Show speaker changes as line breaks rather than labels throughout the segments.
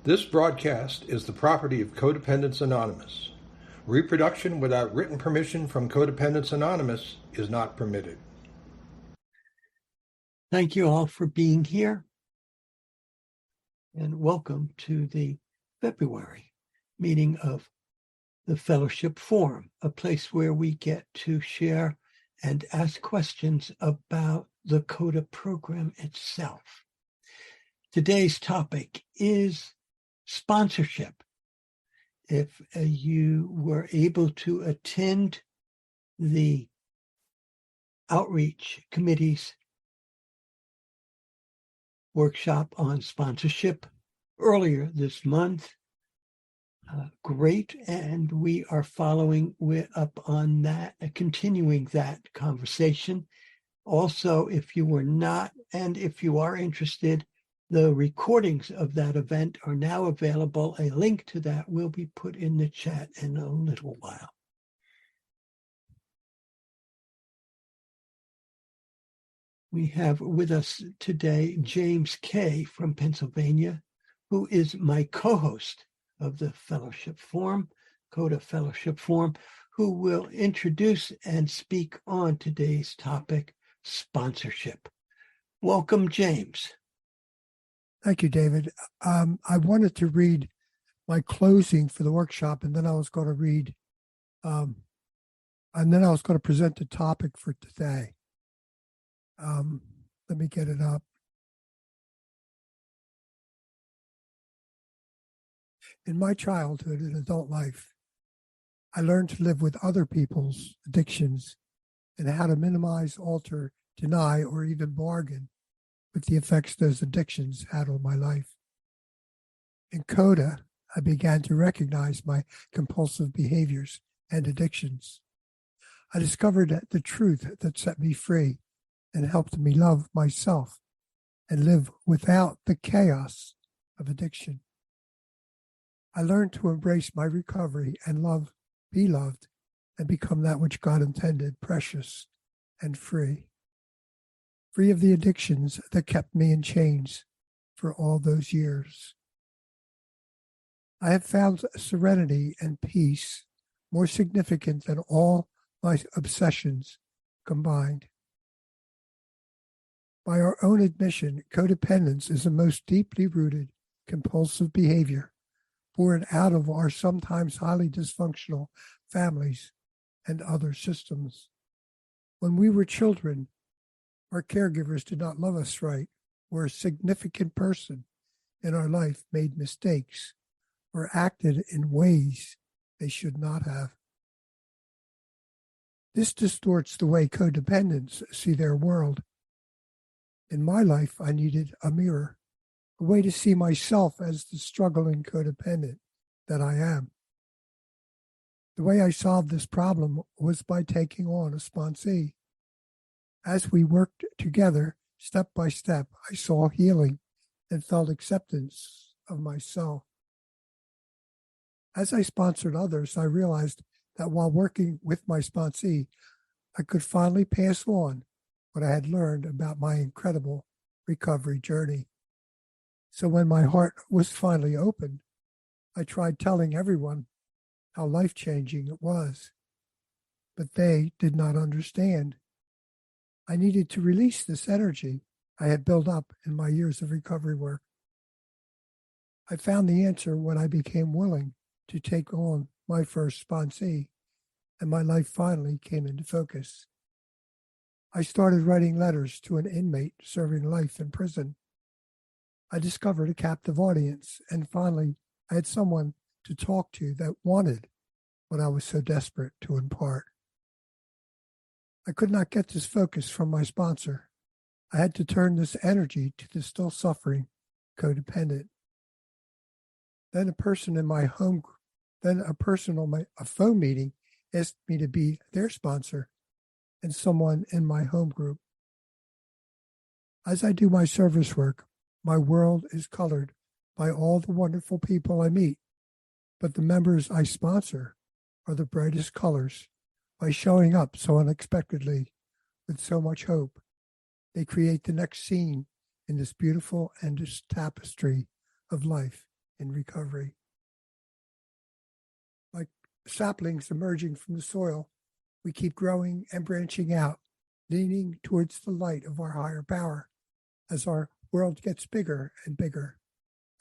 This broadcast is the property of Codependents Anonymous. Reproduction without written permission from Codependents Anonymous is not permitted.
Thank you all for being here, and welcome to the February meeting of the Fellowship Forum, a place where we get to share and ask questions about the CoDA program itself. Today's topic is sponsorship. If you were able to attend the Outreach Committee's workshop on sponsorship earlier this month, great, and we are following up on that, continuing that conversation. Also, if you were not, and if you are interested, the recordings of that event are now available. A link to that will be put in the chat in a little while. We have with us today James Kay from Pennsylvania, who is my co-host of the Fellowship Forum, CoDA Fellowship Forum, who will introduce and speak on today's topic, sponsorship. Welcome, James.
Thank you, David. I wanted to read my closing for the workshop, and then I was going to read, and then I was going to present the topic for today. Let me get it up. In my childhood and adult life, I learned to live with other people's addictions and how to minimize, alter, deny, or even bargain with the effects those addictions had on my life. In CoDA, I began to recognize my compulsive behaviors and addictions. I discovered the truth that set me free and helped me love myself and live without the chaos of addiction. I learned to embrace my recovery and be loved, and become that which God intended, precious and free. Free of the addictions that kept me in chains for all those years. I have found serenity and peace more significant than all my obsessions combined. By our own admission, codependence is the most deeply rooted compulsive behavior born out of our sometimes highly dysfunctional families and other systems. When we were children, our caregivers did not love us right, or a significant person in our life made mistakes or acted in ways they should not have. This distorts the way codependents see their world. In my life, I needed a mirror, a way to see myself as the struggling codependent that I am. The way I solved this problem was by taking on a sponsee. As we worked together, step by step, I saw healing and felt acceptance of myself. As I sponsored others, I realized that while working with my sponsee, I could finally pass on what I had learned about my incredible recovery journey. So when my heart was finally opened, I tried telling everyone how life-changing it was, but they did not understand. I needed to release this energy I had built up in my years of recovery work. I found the answer when I became willing to take on my first sponsee, and my life finally came into focus. I started writing letters to an inmate serving life in prison. I discovered a captive audience, and finally I had someone to talk to that wanted what I was so desperate to impart. I could not get this focus from my sponsor. I had to turn this energy to the still suffering codependent. Then a person on a phone meeting asked me to be their sponsor and someone in my home group. As I do my service work, my world is colored by all the wonderful people I meet, but the members I sponsor are the brightest colors. By showing up so unexpectedly with so much hope, they create the next scene in this beautiful endless tapestry of life in recovery. Like saplings emerging from the soil, we keep growing and branching out, leaning towards the light of our higher power as our world gets bigger and bigger,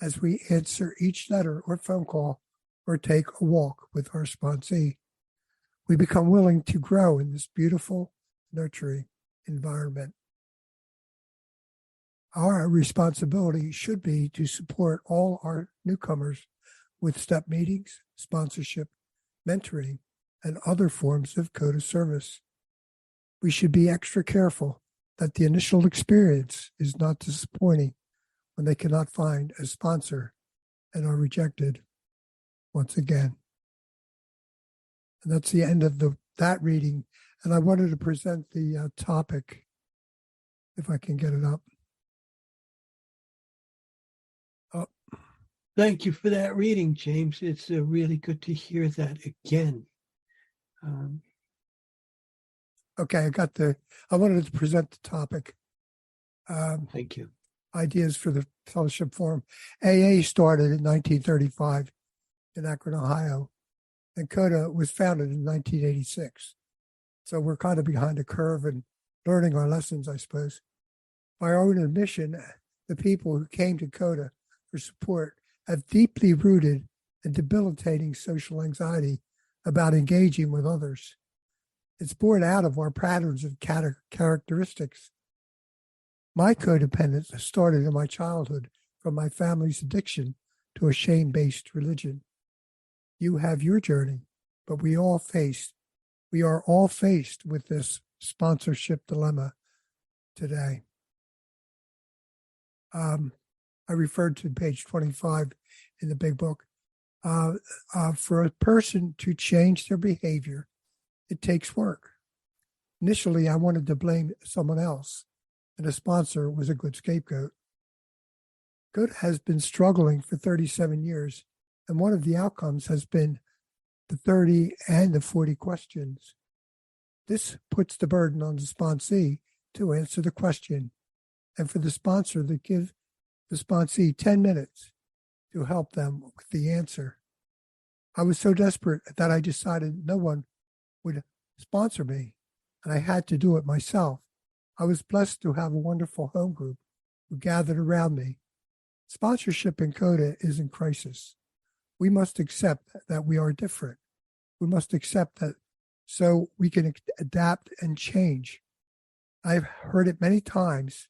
as we answer each letter or phone call or take a walk with our sponsee. We become willing to grow in this beautiful, nurturing environment. Our responsibility should be to support all our newcomers with step meetings, sponsorship, mentoring, and other forms of CoDA service. We should be extra careful that the initial experience is not disappointing when they cannot find a sponsor and are rejected once again. And that's the end of that reading. And I wanted to present the topic, if I can get it up.
Thank you for that reading, James. It's really good to hear that again.
Okay, I wanted to present the topic.
Thank you.
Ideas for the Fellowship Forum. AA started in 1935 in Akron, Ohio, and CoDA was founded in 1986. So we're kind of behind the curve and learning our lessons, I suppose. By our own admission, the people who came to CoDA for support have deeply rooted and debilitating social anxiety about engaging with others. It's born out of our patterns and characteristics. My codependence started in my childhood from my family's addiction to a shame-based religion. You have your journey, but we are all faced with this sponsorship dilemma today. I referred to page 25 in the big book. For a person to change their behavior, it takes work. Initially, I wanted to blame someone else, and a sponsor was a good scapegoat. CoDA has been struggling for 37 years, and one of the outcomes has been the 30 and the 40 questions. This puts the burden on the sponsee to answer the question, and for the sponsor to give the sponsee 10 minutes to help them with the answer. I was so desperate that I decided no one would sponsor me, and I had to do it myself. I was blessed to have a wonderful home group who gathered around me. Sponsorship in CoDA is in crisis. We must accept that we are different. We must accept that so we can adapt and change. I've heard it many times.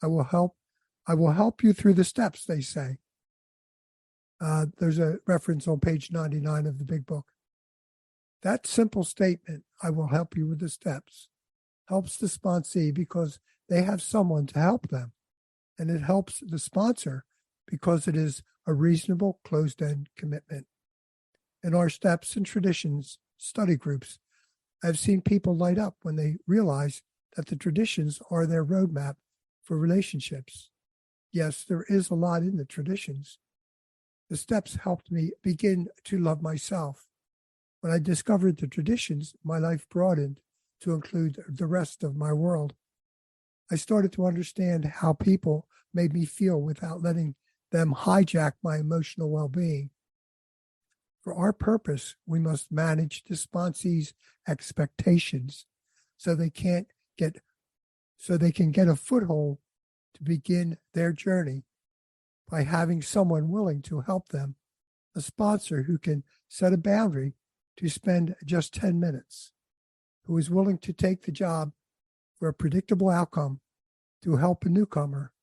I will help you through the steps, they say. There's a reference on page 99 of the big book. That simple statement, I will help you with the steps, helps the sponsee because they have someone to help them. And it helps the sponsor because it is a reasonable closed-end commitment. In our steps and traditions study groups, I've seen people light up when they realize that the traditions are their roadmap for relationships. Yes, there is a lot in the traditions. The steps helped me begin to love myself. When I discovered the traditions, my life broadened to include the rest of my world. I started to understand how people made me feel without letting them hijack my emotional well-being. For our purpose, we must manage the sponsee's expectations so they can get a foothold to begin their journey by having someone willing to help them, a sponsor who can set a boundary to spend just 10 minutes, who is willing to take the job for a predictable outcome to help a newcomer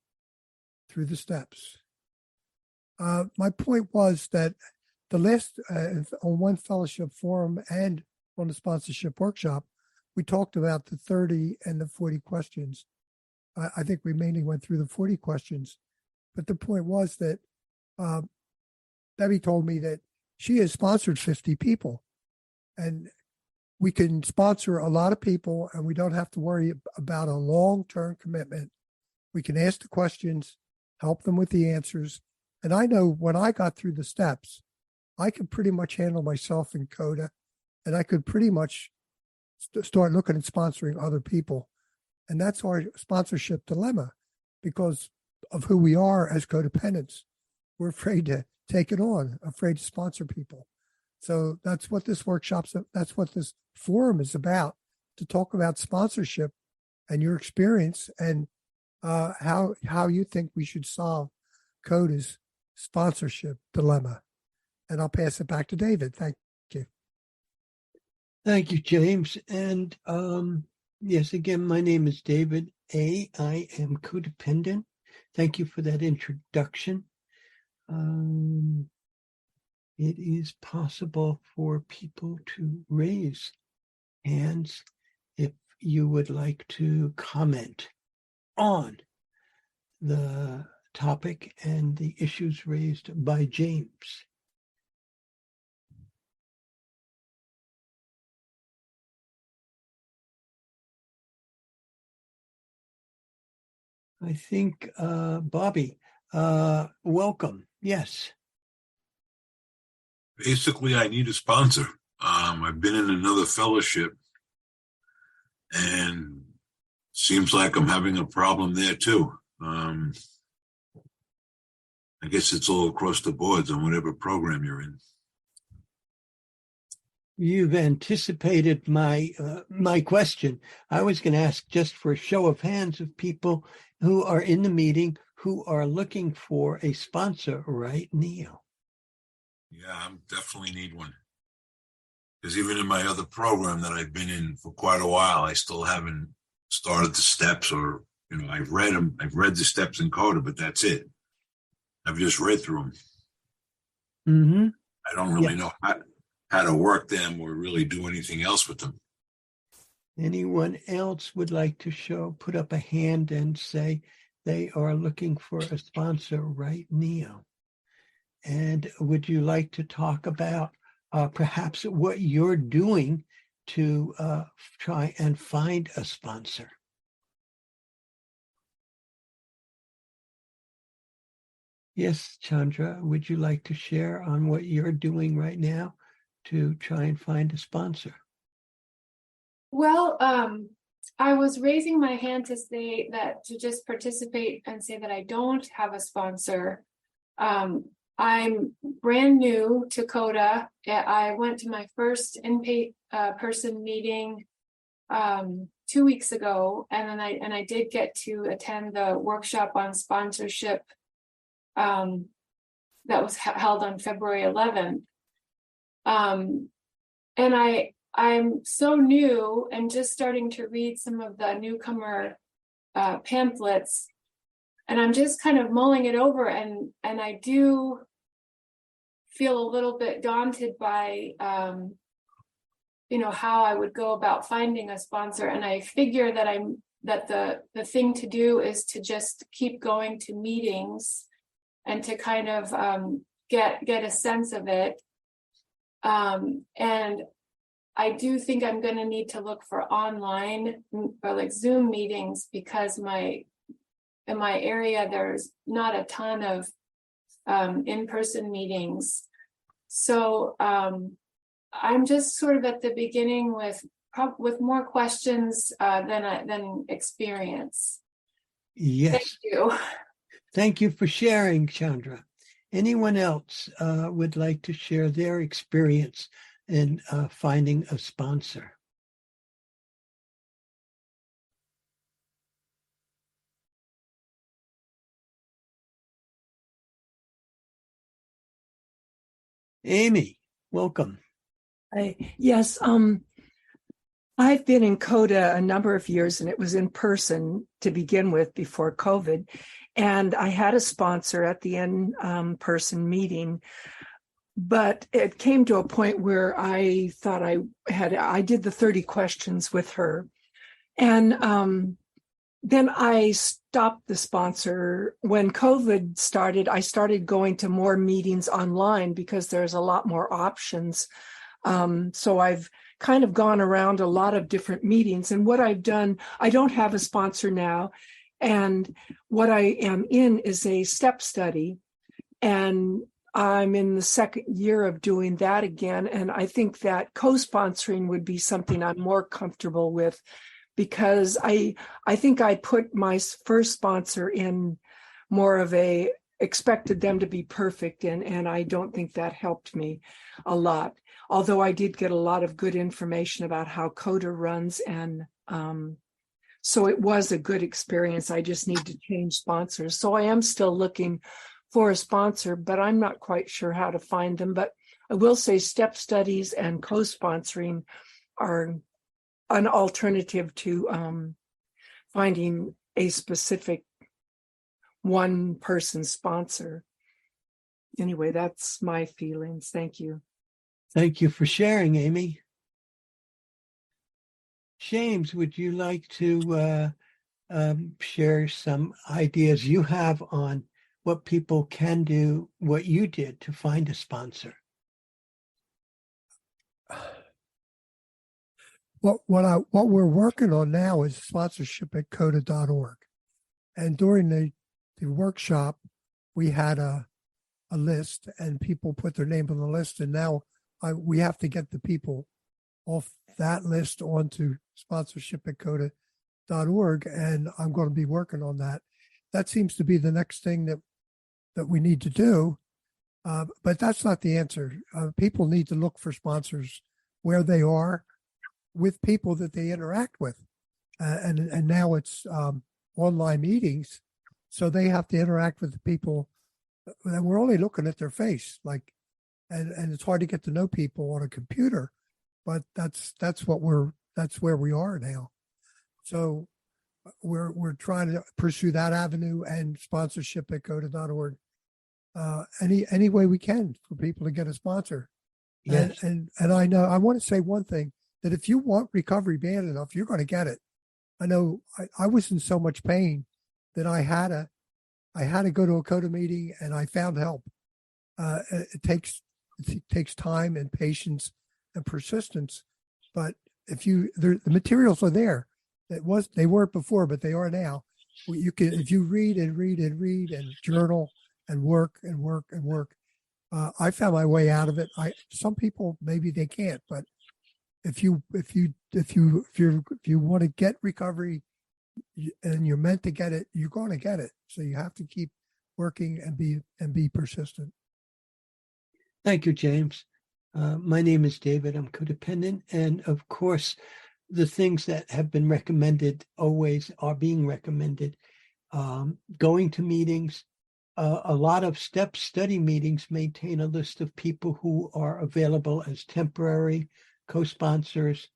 through the steps. My point was that the last, on one fellowship forum and on the sponsorship workshop, we talked about the 30 and the 40 questions. I think we mainly went through the 40 questions, but the point was that Debbie told me that she has sponsored 50 people, and we can sponsor a lot of people and we don't have to worry about a long-term commitment. We can ask the questions, help them with the answers. And I know when I got through the steps, I could pretty much handle myself in CoDA, and I could pretty much start looking at sponsoring other people. And that's our sponsorship dilemma because of who we are as codependents. we're afraid to take it on, afraid to sponsor people. So that's what this that's what this forum is about, to talk about sponsorship and your experience and how you think we should solve CoDA's sponsorship dilemma. And I'll pass it back to David. Thank you.
Thank you, James. And yes, again, my name is David A. I am codependent. Thank you for that introduction. It is possible for people to raise hands if you would like to comment on the topic and the issues raised by James. I think, Bobby, welcome. Yes.
Basically, I need a sponsor. I've been in another fellowship, and seems like I'm having a problem there too. I guess it's all across the boards on whatever program you're in.
You've anticipated my question. I was going to ask just for a show of hands of people who are in the meeting who are looking for a sponsor right now.
Yeah, I definitely need one. Because even in my other program that I've been in for quite a while, I still haven't started the steps, or, I've read them. I've read the steps in CoDA, but that's it. I've just read through them.
Mm-hmm.
I don't really know how to work them or really do anything else with them.
Anyone else would like to put up a hand and say they are looking for a sponsor right now? And would you like to talk about perhaps what you're doing to try and find a sponsor? Yes, Chandra, would you like to share on what you're doing right now to try and find a sponsor?
Well, I was raising my hand to say that, to just participate and say that I don't have a sponsor. I'm brand new to CoDA. I went to my first in-person meeting 2 weeks ago, and then I did get to attend the workshop on sponsorship that was held on February 11th. And I'm so new and just starting to read some of the newcomer pamphlets, and I'm just kind of mulling it over, and I do feel a little bit daunted by how I would go about finding a sponsor. And I figure that the thing to do is to just keep going to meetings and to kind of get a sense of it. And I do think I'm going to need to look for online or like Zoom meetings, because in my area, there's not a ton of in-person meetings. So I'm just sort of at the beginning with more questions than experience.
Yes.
Thank you.
Thank you for sharing, Chandra. Anyone else would like to share their experience in finding a sponsor? Amy, welcome.
Yes, I've been in CoDA a number of years, and it was in person to begin with before COVID. And I had a sponsor at the in-person meeting, but it came to a point where I thought I did the 30 questions with her. And then I stopped the sponsor. When COVID started, I started going to more meetings online because there's a lot more options. So I've kind of gone around a lot of different meetings. And what I've done, I don't have a sponsor now. And what I am in is a step study. And I'm in the second year of doing that again. And I think that co-sponsoring would be something I'm more comfortable with, because I think I put my first sponsor in more of a expected them to be perfect, and I don't think that helped me a lot. Although I did get a lot of good information about how CoDA runs, and so it was a good experience. I just need to change sponsors. So I am still looking for a sponsor, but I'm not quite sure how to find them. But I will say step studies and co-sponsoring are an alternative to finding a specific one-person sponsor. Anyway, that's my feelings. Thank you.
Thank you for sharing, Amy. James, would you like to share some ideas you have on what people can do, what you did to find a sponsor?
What we're working on now is sponsorship at CoDA.org. And during the workshop, we had a list, and people put their name on the list. And now we have to get the people off that list onto sponsorship at CoDA.org. And I'm going to be working on that. That seems to be the next thing that we need to do. But that's not the answer. People need to look for sponsors where they are with people that they interact with. And now it's online meetings. So they have to interact with the people, and we're only looking at their face, and it's hard to get to know people on a computer, but that's where we are now. So we're trying to pursue that avenue and sponsorship at CoDA.org any way we can for people to get a sponsor.
Yes.
And I know I want to say one thing, that if you want recovery bad enough, you're going to get it. I know I was in so much pain that I had to go to a CoDA meeting, and I found help. It takes time and patience and persistence, but the materials are there. They weren't before, but they are now. If you read and read and read and journal and work and work and work. I found my way out of it. Some people maybe they can't, but if you want to get recovery and you're meant to get it, you're going to get it. So you have to keep working and be persistent.
Thank you, James. My name is David. I'm codependent, and of course, the things that have been recommended always are being recommended. Going to meetings. A lot of step study meetings maintain a list of people who are available as temporary co-sponsors,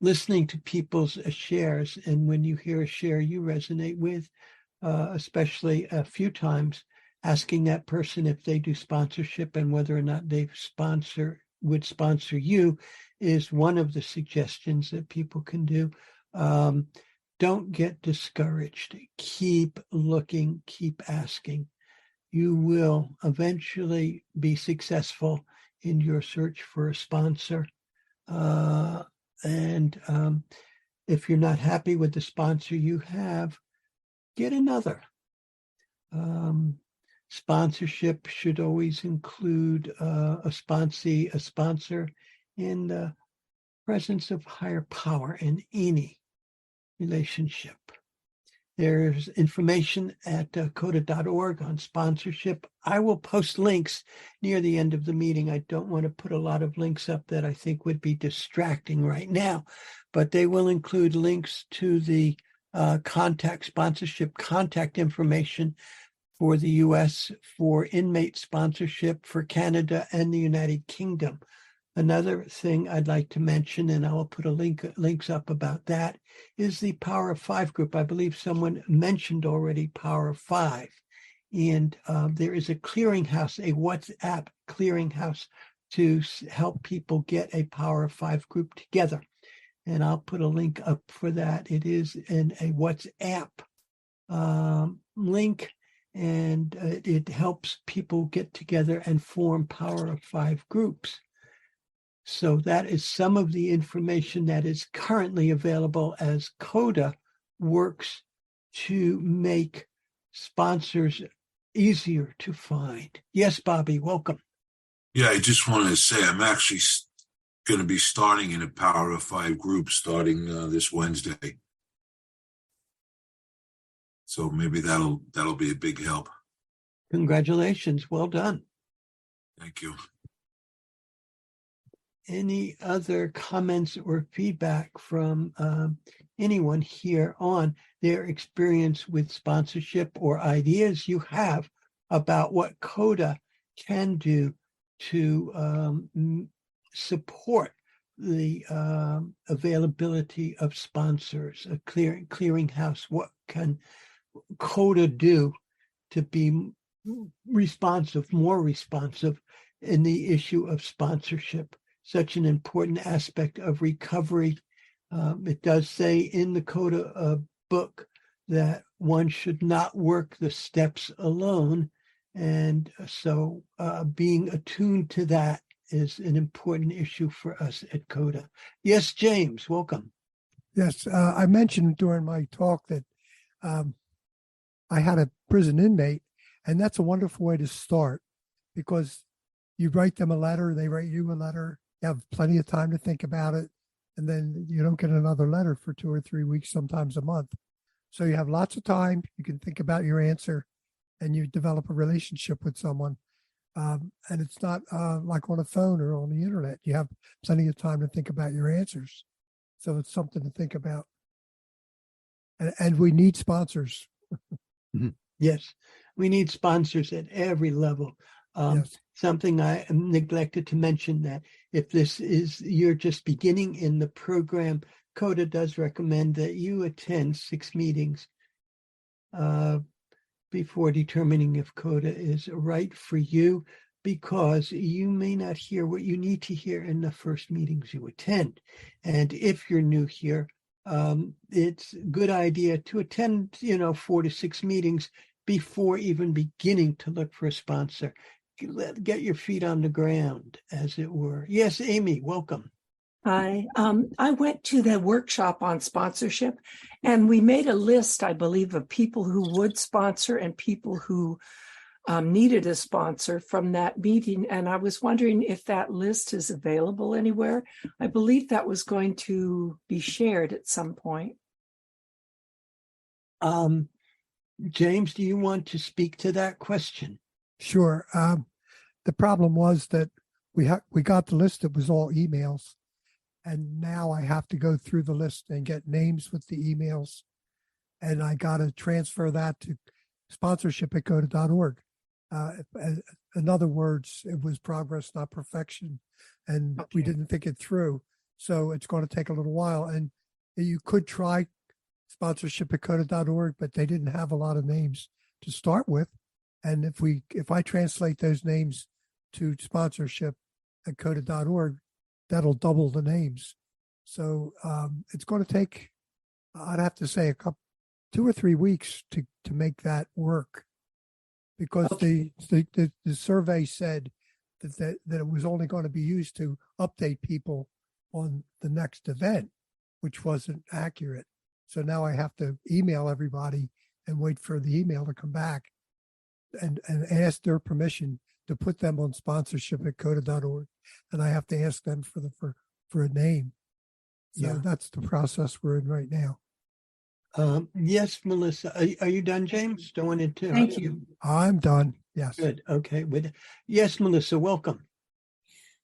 listening to people's shares. And when you hear a share you resonate with, especially a few times, asking that person if they do sponsorship and whether or not they would sponsor you is one of the suggestions that people can do. Don't get discouraged. Keep looking, keep asking. You will eventually be successful in your search for a sponsor. And if you're not happy with the sponsor you have, get another. Sponsorship should always include a sponsor in the presence of higher power in any relationship. There's information at CoDA.org on sponsorship. I will post links near the end of the meeting. I don't want to put a lot of links up that I think would be distracting right now, but they will include links to the sponsorship contact information for the U.S., for inmate sponsorship, for Canada and the United Kingdom. Another thing I'd like to mention, and I will put links up about that, is the Power of Five group. I believe someone mentioned already Power of Five. And there is a clearinghouse, a WhatsApp clearinghouse to help people get a Power of Five group together. And I'll put a link up for that. It is in a WhatsApp link, and it helps people get together and form Power of Five groups. So that is some of the information that is currently available as CoDA works to make sponsors easier to find. Yes, Bobby, welcome.
Yeah, I just wanted to say I'm actually going to be starting in a Power of Five group starting this Wednesday. So maybe that'll be a big help.
Congratulations. Well done.
Thank you.
Any other comments or feedback from anyone here on their experience with sponsorship or ideas you have about what CoDA can do to support the availability of sponsors, a clearinghouse? What can CoDA do to be responsive, more responsive in the issue of sponsorship? Such an important aspect of recovery. It does say in the CoDA book that one should not work the steps alone. And so being attuned to that is an important issue for us at CoDA. Yes, James, welcome.
Yes, I mentioned during my talk that I had a prison inmate, and that's a wonderful way to start, because you write them a letter, they write you a letter, you have plenty of time to think about it, and then you don't get another letter for 2 or 3 weeks, sometimes a month. So you have lots of time, you can think about your answer, and you develop a relationship with someone. And it's not like on a phone or on the internet. You have plenty of time to think about your answers. So it's something to think about. And we need sponsors.
Yes, we need sponsors at every level.
Yes.
Something I neglected to mention, that if this is, you're just beginning in the program, CoDA does recommend that you attend 6 meetings before determining if CoDA is right for you, because you may not hear what you need to hear in the first meetings you attend. And if you're new here, it's a good idea to attend, 4 to 6 meetings before even beginning to look for a sponsor. Get your feet on the ground, as it were. Yes, Amy, welcome.
Hi. I went to the workshop on sponsorship, and we made a list, I believe, of people who would sponsor and people who needed a sponsor from that meeting. And I was wondering if that list is available anywhere. I believe that was going to be shared at some point.
James, do you want to speak to that question?
Sure. The problem was that we got the list that was all emails, and now I have to go through the list and get names with the emails, and I got to transfer that to sponsorship@coda.org. In other words, it was progress, not perfection, and we didn't think it through. So it's going to take a little while, and you could try sponsorship@coda.org, but they didn't have a lot of names to start with. And if I translate those names to sponsorship@coda.org, that'll double the names. So it's going to take, I'd have to say, 2 or 3 weeks to make that work, because the survey said that it was only going to be used to update people on the next event, which wasn't accurate. So now I have to email everybody and wait for the email to come back and ask their permission to put them on sponsorship@coda.org. And I have to ask them for a name. So that's the process we're in right now.
Yes, Melissa. Are you done, James? Don't want to.
Thank you.
I'm done. Yes.
Good. Okay. Yes, Melissa, welcome.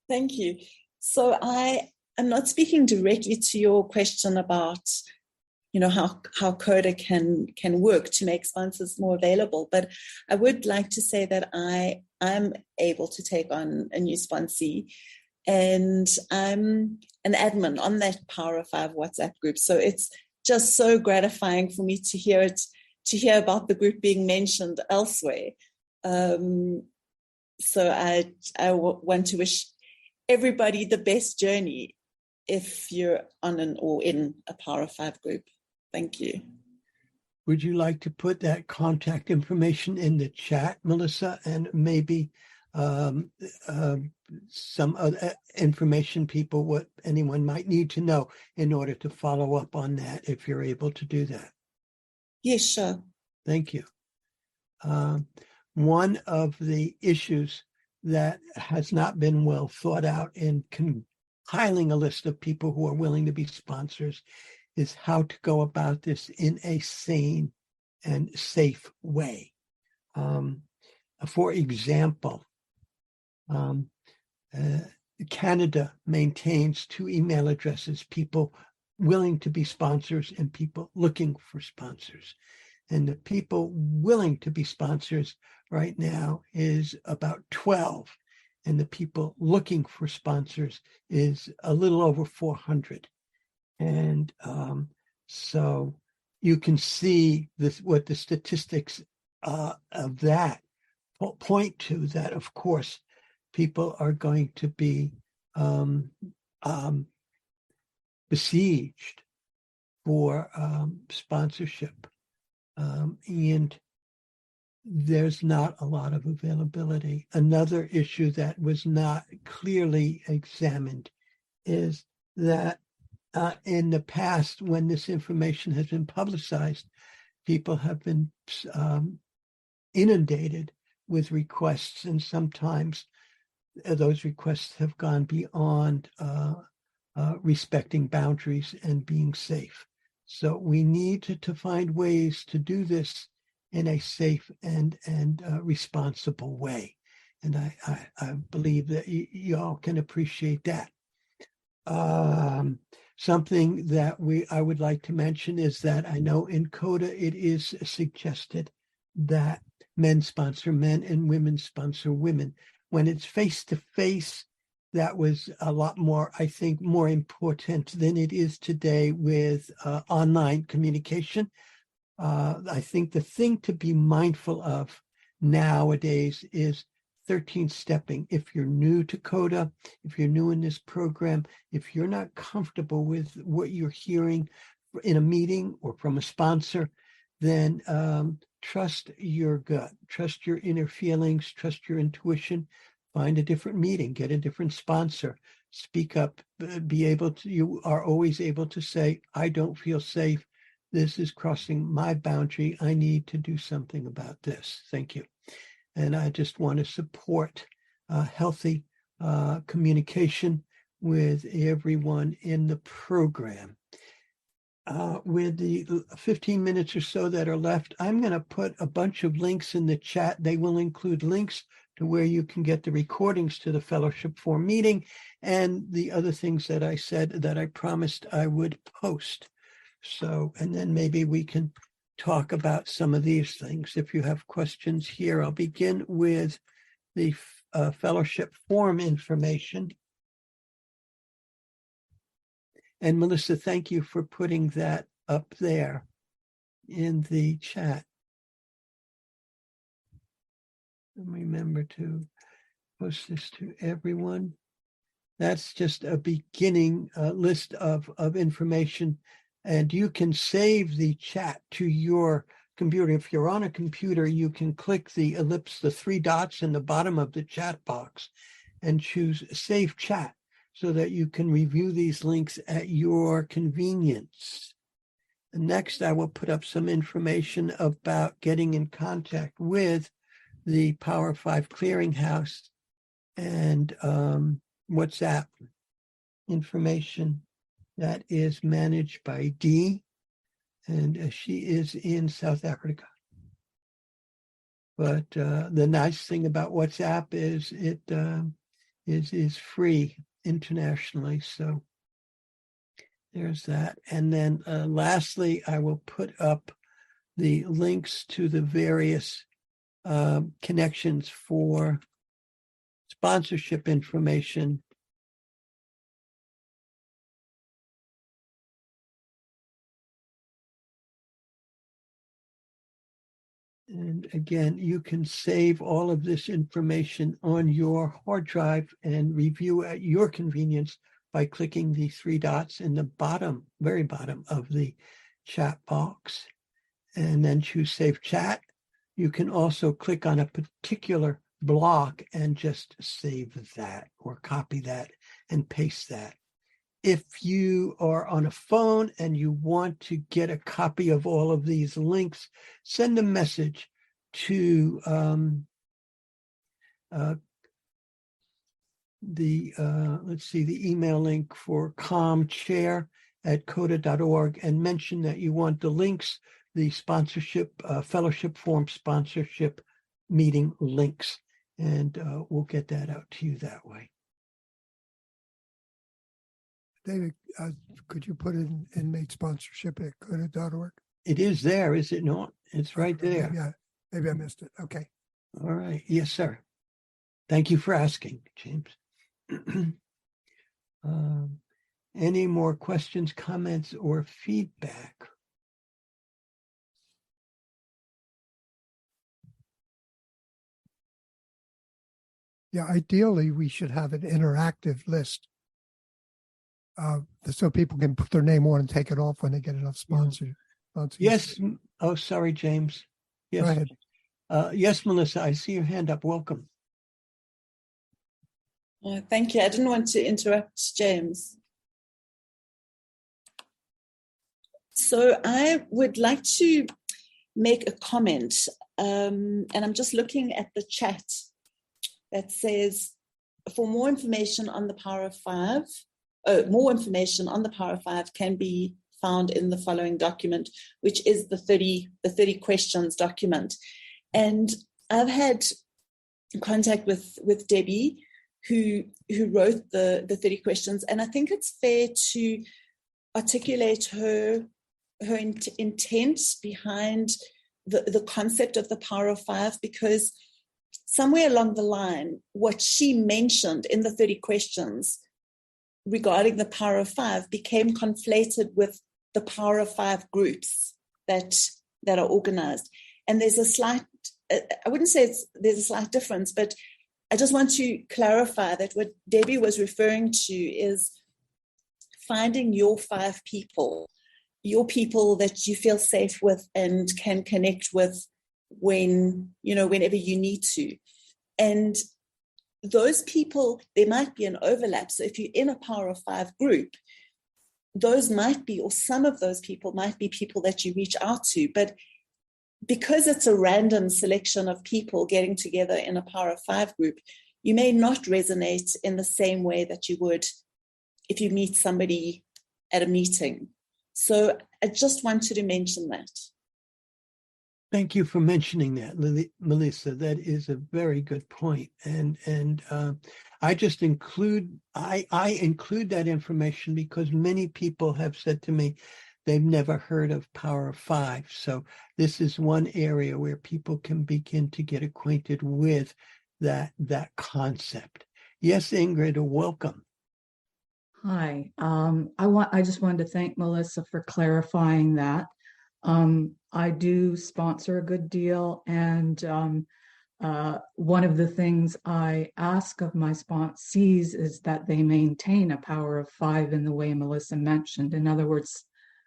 Thank you. So I am not speaking directly to your question about, how CoDA can work to make sponsors more available, but I would like to say that I am able to take on a new sponsee, and I'm an admin on that Power of 5 WhatsApp group. So it's just so gratifying for me to hear about the group being mentioned elsewhere. So I want to wish everybody the best journey if you're on or in a Power of 5 group. Thank you.
Would you like to put that contact information in the chat, Melissa, and maybe some other information what anyone might need to know in order to follow up on that, if you're able to do that?
Yes, sure.
Thank you. One of the issues that has not been well thought out in compiling a list of people who are willing to be sponsors is how to go about this in a sane and safe way. For example, Canada maintains 2 email addresses, people willing to be sponsors and people looking for sponsors. And the people willing to be sponsors right now is about 12. And the people looking for sponsors is a little over 400. And so you can see this, what the statistics of that point to, that of course people are going to be besieged for sponsorship, and there's not a lot of availability. Another issue that was not clearly examined is that in the past, when this information has been publicized, people have been inundated with requests, and sometimes those requests have gone beyond respecting boundaries and being safe. So we need to find ways to do this in a safe and responsible way. And I believe that y'all can appreciate that. Something that I would like to mention is that I know in CoDA it is suggested that men sponsor men and women sponsor women. When it's face-to-face, that was a lot more, I think, more important than it is today with online communication. I think the thing to be mindful of nowadays is 13 stepping. If you're new to CoDA, if you're new in this program, if you're not comfortable with what you're hearing in a meeting or from a sponsor, then trust your gut, trust your inner feelings, trust your intuition. Find a different meeting, get a different sponsor, speak up, you are always able to say, I don't feel safe. This is crossing my boundary. I need to do something about this. Thank you. And I just want to support healthy communication with everyone in the program. With the 15 minutes or so that are left, I'm going to put a bunch of links in the chat. They will include links to where you can get the recordings to the Fellowship Forum meeting and the other things that I said that I promised I would post. So, and then maybe we can talk about some of these things. If you have questions here, I'll begin with the Fellowship Forum information. And Melissa, thank you for putting that up there in the chat. And remember to post this to everyone. That's just a beginning list of information. And you can save the chat to your computer. If you're on a computer, you can click the ellipse, the 3 dots in the bottom of the chat box, and choose Save Chat so that you can review these links at your convenience. And next, I will put up some information about getting in contact with the Power 5 Clearinghouse and WhatsApp information that is managed by Dee, and she is in South Africa. But the nice thing about WhatsApp is it is free internationally. So there's that. And then lastly, I will put up the links to the various connections for sponsorship information. And again, you can save all of this information on your hard drive and review at your convenience by clicking the 3 dots in the bottom, very bottom of the chat box, and then choose Save Chat. You can also click on a particular block and just save that or copy that and paste that. If you are on a phone and you want to get a copy of all of these links, send a message to the email link for comchair@coda.org and mention that you want the links, the sponsorship, Fellowship Forum sponsorship meeting links, and we'll get that out to you that way.
David, could you put in inmate sponsorship at CoDA.org?
It is there, is it not? It's right there.
Maybe I missed it. Okay.
All right. Yes, sir. Thank you for asking, James. Any more questions, comments, or feedback?
Yeah, ideally, we should have an interactive list so people can put their name on and take it off when they get enough sponsors.
Yes. Oh, sorry, James. Yes.
Go ahead.
Yes, Melissa, I see your hand up. Welcome.
Thank you. I didn't want to interrupt James. So I would like to make a comment, and I'm just looking at the chat that says, for more information on the Power of Five, more information on the Power of Five can be found in the following document, which is the 30 questions document. And I've had contact with Debbie, who wrote the 30 questions, and I think it's fair to articulate her intent behind the concept of the Power of Five, because somewhere along the line, what she mentioned in the 30 questions regarding the Power of Five became conflated with the Power of Five groups that are organized. And there's a slight, I wouldn't say there's a slight difference, but I just want to clarify that what Debbie was referring to is finding your five people, your people that you feel safe with and can connect with whenever you need to. And those people, there might be an overlap. So if you're in a Power of Five group, those might be, or some of those people might be people that you reach out to. But because it's a random selection of people getting together in a Power of Five group, you may not resonate in the same way that you would if you meet somebody at a meeting. So I just wanted to mention that.
Thank you for mentioning that, Melissa. That is a very good point. And I just include that information because many people have said to me they've never heard of Power of Five. So this is one area where people can begin to get acquainted with that concept. Yes, Ingrid, welcome.
Hi. I just wanted to thank Melissa for clarifying that. I do sponsor a good deal, and one of the things I ask of my sponsees is that they maintain a Power of Five in the way Melissa mentioned. In other words,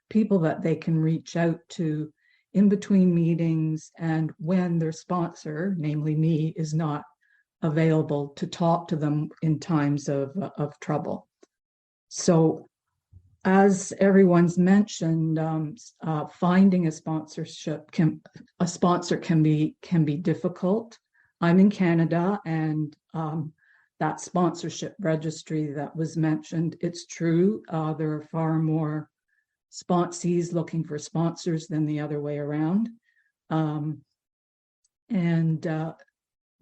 people that they can reach out to in between meetings and when their sponsor, namely me, is not available to talk to them in times of trouble. So as everyone's mentioned, finding a sponsor can be difficult. I'm in Canada, and that sponsorship registry that was mentioned, it's true. There are far more sponsees looking for sponsors than the other way around.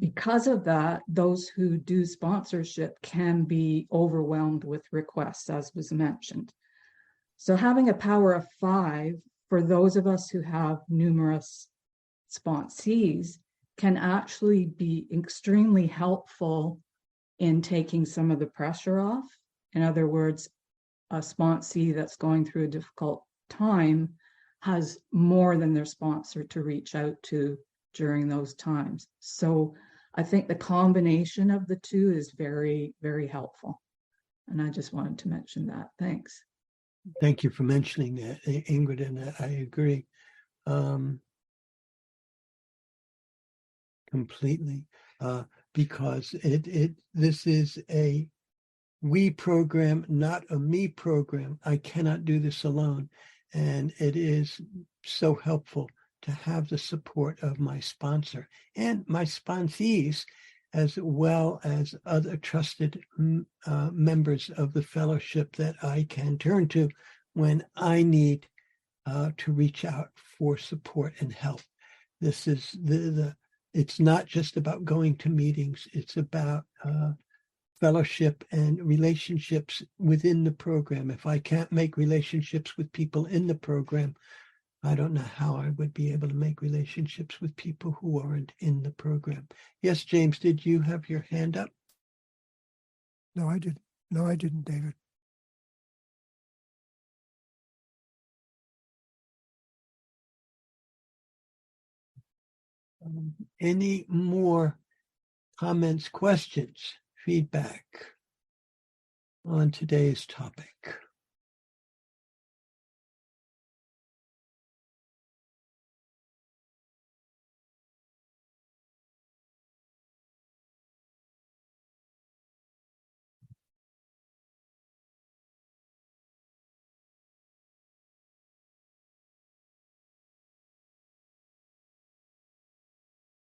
Because of that, those who do sponsorship can be overwhelmed with requests, as was mentioned. So having a Power of Five for those of us who have numerous sponsees can actually be extremely helpful in taking some of the pressure off. In other words, a sponsee that's going through a difficult time has more than their sponsor to reach out to during those times. So I think the combination of the two is very, very helpful. And I just wanted to mention that. Thanks.
Thank you for mentioning that, Ingrid, and I agree completely, because this is a we program, not a me program. I cannot do this alone, and it is so helpful to have the support of my sponsor and my sponsees, as well as other trusted members of the fellowship that I can turn to when I need to reach out for support and help. This is the It's not just about going to meetings. It's about fellowship and relationships within the program. If I can't make relationships with people in the program, I don't know how I would be able to make relationships with people who aren't in the program. Yes, James, did you have your hand up?
No, I didn't. No, I didn't, David.
Any more comments, questions, feedback on today's topic?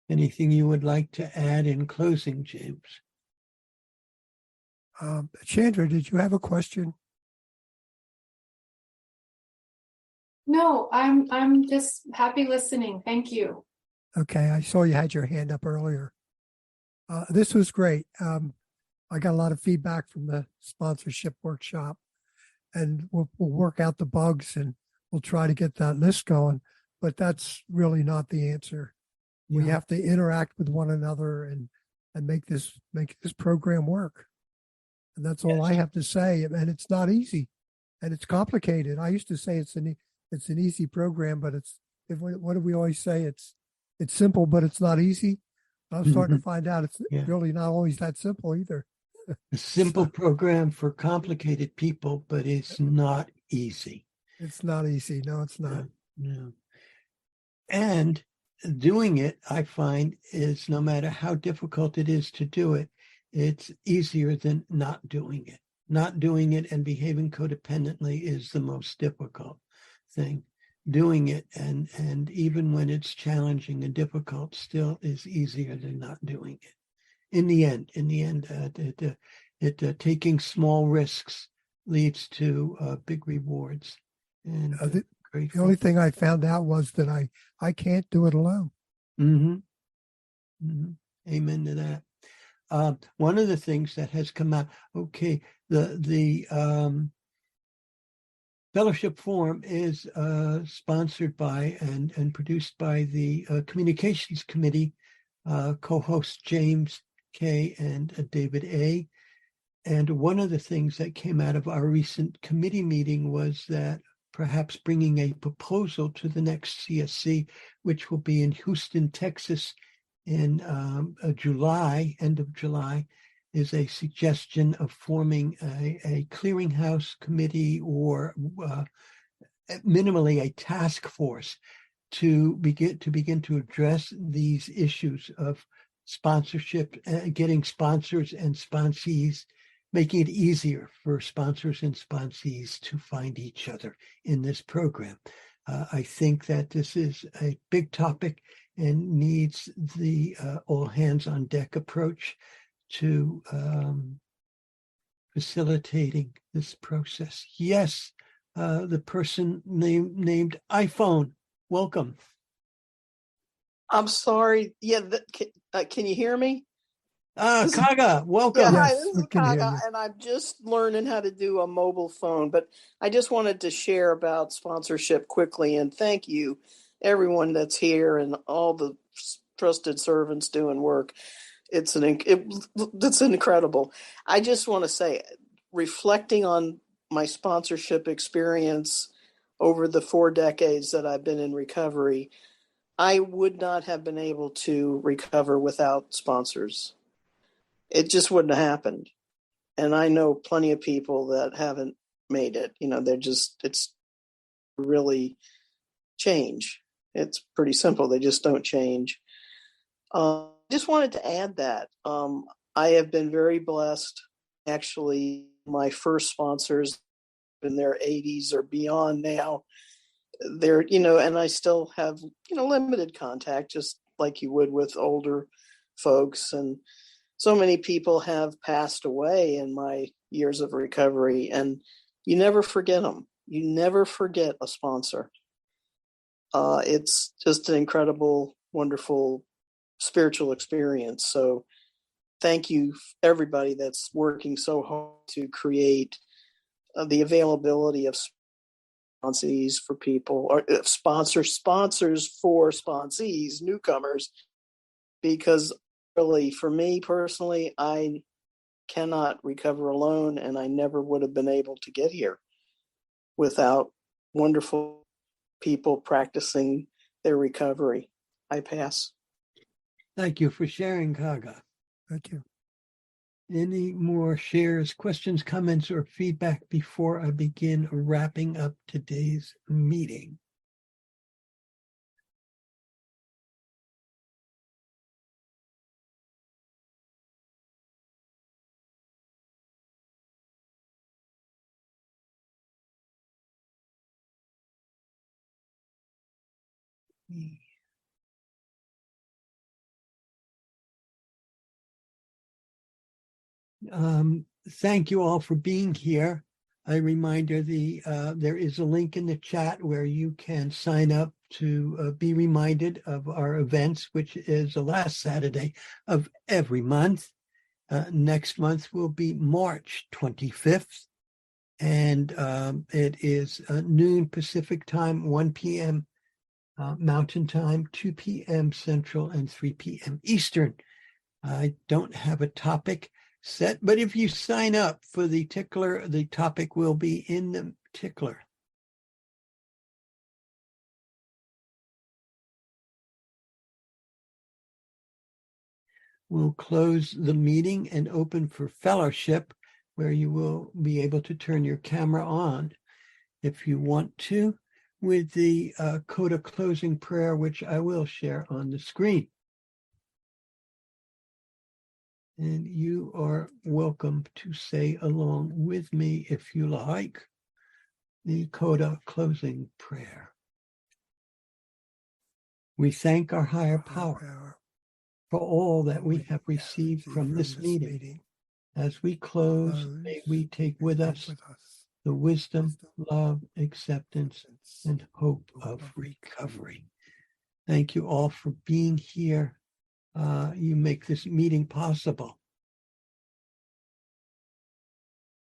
Anything you would like to add in closing, James?
Chandra, did you have a question?
No, I'm just happy listening. Thank you.
Okay, I saw you had your hand up earlier. This was great. I got a lot of feedback from the sponsorship workshop, and we'll work out the bugs and we'll try to get that list going. But that's really not the answer.
Yeah.
We have to interact with one another and make this program work. And that's all I have to say. And it's not easy, and it's complicated. I used to say it's an easy program, but what do we always say? It's simple, but it's not easy. I'm starting to find out it's really not always that simple either.
A simple program for complicated people, but it's not easy.
It's not easy. No, it's not.
No. And doing it, I find, is no matter how difficult it is to do it, it's easier than not doing it. Not doing it and behaving codependently is the most difficult thing. Doing it and even when it's challenging and difficult, still is easier than not doing it. In the end, taking small risks leads to big rewards. And
the only thing I found out was that I can't do it alone.
Mm-hmm. Mm-hmm. Amen to that. One of the things that has come out, the Fellowship Forum is sponsored by and produced by the Communications Committee, co-hosts James K. and David A. And one of the things that came out of our recent committee meeting was that perhaps bringing a proposal to the next CSC, which will be in Houston, Texas in July, end of July, is a suggestion of forming a clearinghouse committee or minimally a task force to begin to address these issues of sponsorship, getting sponsors and sponsees, making it easier for sponsors and sponsees to find each other in this program. I think that this is a big topic and needs the all hands on deck approach to facilitating this process. Yes, the person named iPhone, welcome.
I'm sorry. Yeah, can you hear me?
Kaga, welcome.
Yeah, hi,
Yes,
this
we
is
can hear
Kaga,
you.
and I'm just learning how to do a mobile phone, but I just wanted to share about sponsorship quickly, and thank you, everyone that's here and all the trusted servants doing work. It's incredible. I just want to say, reflecting on my sponsorship experience over the 4 decades that I've been in recovery, I would not have been able to recover without sponsors. It just wouldn't have happened. And I know plenty of people that haven't made it. It's really change. It's pretty simple. They just don't change. Just wanted to add that I have been very blessed. Actually, my first sponsors in their 80s or beyond now. They're, and I still have, limited contact, just like you would with older folks. And so many people have passed away in my years of recovery, and you never forget them. You never forget a sponsor. It's just an incredible, wonderful spiritual experience. So thank you, everybody that's working so hard to create the availability of sponsees for people, or sponsors for sponsees, newcomers, because really, for me personally, I cannot recover alone, and I never would have been able to get here without wonderful people practicing their recovery. I pass.
Thank you for sharing, Kaga.
Thank you.
Any more shares, questions, comments, or feedback before I begin wrapping up today's meeting? Thank you all for being here. A reminder, there is a link in the chat where you can sign up to be reminded of our events, which is the last Saturday of every month. Next month will be March 25th, and it is noon Pacific time, 1 p.m. Mountain time, 2 p.m. Central, and 3 p.m. Eastern. I don't have a topic set, but if you sign up for the tickler, the topic will be in the tickler. We'll close the meeting and open for fellowship, where you will be able to turn your camera on if you want to, with the CoDA closing prayer, which I will share on the screen. And you are welcome to say along with me, if you like, the CoDA closing prayer. We thank our higher power for all that we have received from this meeting. As we close, may we take with us the wisdom, love, acceptance, and hope of recovery. Thank you all for being here. You make this meeting possible.